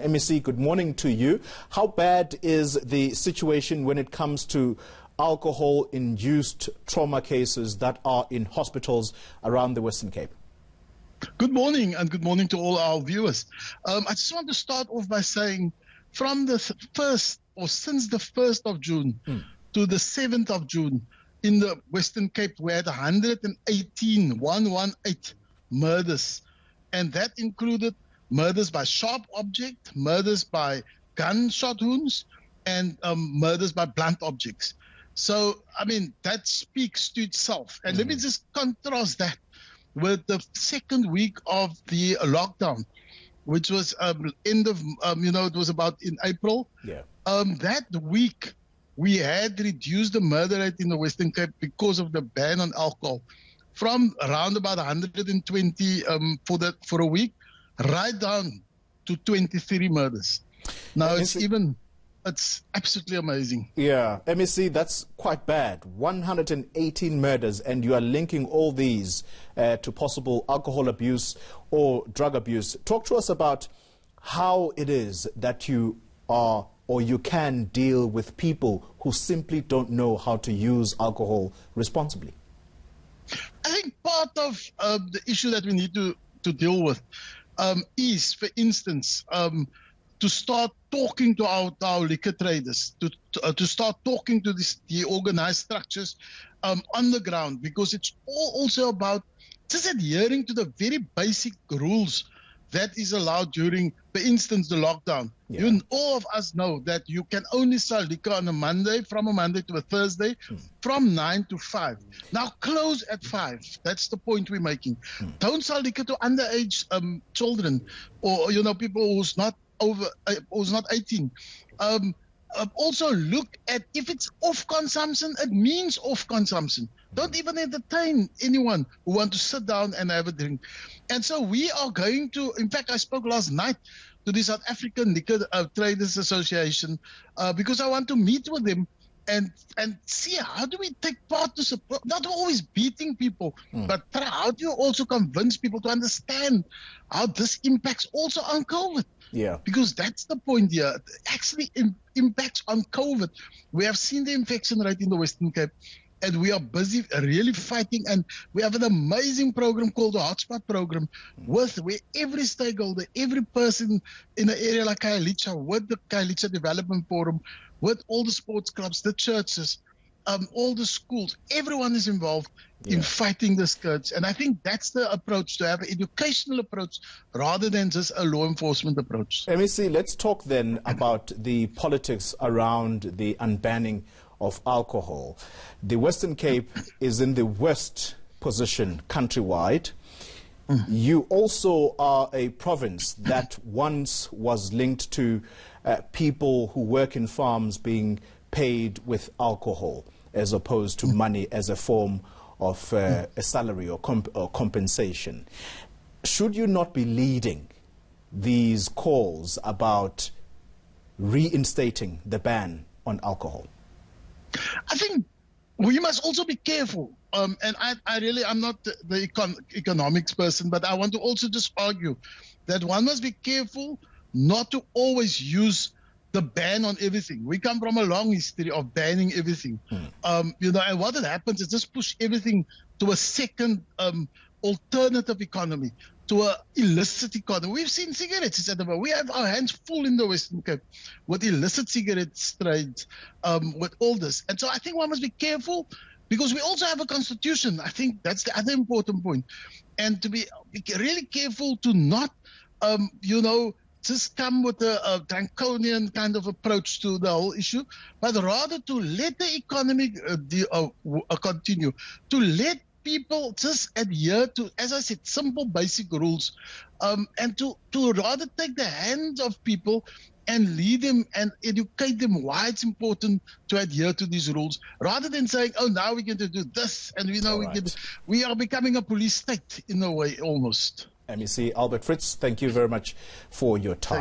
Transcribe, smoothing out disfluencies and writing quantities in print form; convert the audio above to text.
MEC, good morning to you. How bad is the situation when it comes to alcohol-induced trauma cases that are in hospitals around the Western Cape? Good morning, and good morning to all our viewers. I just want to start off by saying from the since the 1st of June to the 7th of June, in the Western Cape, we had 118 murders, and that included murders by sharp object, murders by gunshot wounds, and murders by blunt objects. So, I mean, that speaks to itself. And let me just contrast that with the second week of the lockdown, which was end of, it was about in April. Yeah. That week, we had reduced the murder rate in the Western Cape because of the ban on alcohol from around about 120 for a week, right down to 23 murders. Now it's absolutely amazing. Yeah, MEC, that's quite bad. 118 murders, and you are linking all these to possible alcohol abuse or drug abuse. Talk to us about how it is that you are or you can deal with people who simply don't know how to use alcohol responsibly. I think part of the issue that we need to deal with is, for instance, to start talking to our liquor traders, to start talking to the organized structures on the ground, because it's also about just adhering to the very basic rules that is allowed during, for instance, the lockdown. Yeah. All of us know that you can only sell liquor on a Monday, from a Monday to a Thursday, from 9 to 5. Now close at 5. That's the point we're making. Don't sell liquor to underage children, or people who's not 18. Also look at, if it's off consumption, it means off consumption. Don't even entertain anyone who want to sit down and have a drink. And so we are going to, in fact, I spoke last night to the South African Liquor Traders Association because I want to meet with them and see how do we take part to support, not always beating people, but how do you also convince people to understand how this impacts also on COVID? Yeah, because that's the point here. It actually impacts on COVID. We have seen the infection rate in the Western Cape, and we are busy really fighting. And we have an amazing program called the Hotspot Program, where every stakeholder, every person in an area like Khayelitsha, with the Khayelitsha Development Forum, with all the sports clubs, the churches, all the schools, everyone is involved in fighting the scourge. And I think that's the approach, to have an educational approach rather than just a law enforcement approach. MEC, let's talk then about the politics around the unbanning of alcohol. The Western Cape is in the worst position countrywide. You also are a province that once was linked to people who work in farms being paid with alcohol as opposed to money as a form of a salary or compensation. Should you not be leading these calls about reinstating the ban on alcohol? I think we must also be careful. And I'm not the economics person, but I want to also just argue that one must be careful not to always use the ban on everything. We come from a long history of banning everything. And what happens is just push everything to a second alternative economy, to an illicit economy. We've seen cigarettes, etc. We have our hands full in the Western Cape with illicit cigarette trades, with all this. And so I think one must be careful, because we also have a constitution. I think that's the other important point. And to be really careful to not, just come with a draconian kind of approach to the whole issue, but rather to let the economy continue, to let people just adhere to, as I said, simple basic rules, and to rather take the hands of people and lead them and educate them why it's important to adhere to these rules, rather than saying, oh, now we're going to do this, and we are becoming a police state in a way almost. MEC Albert Fritz, thank you very much for your time.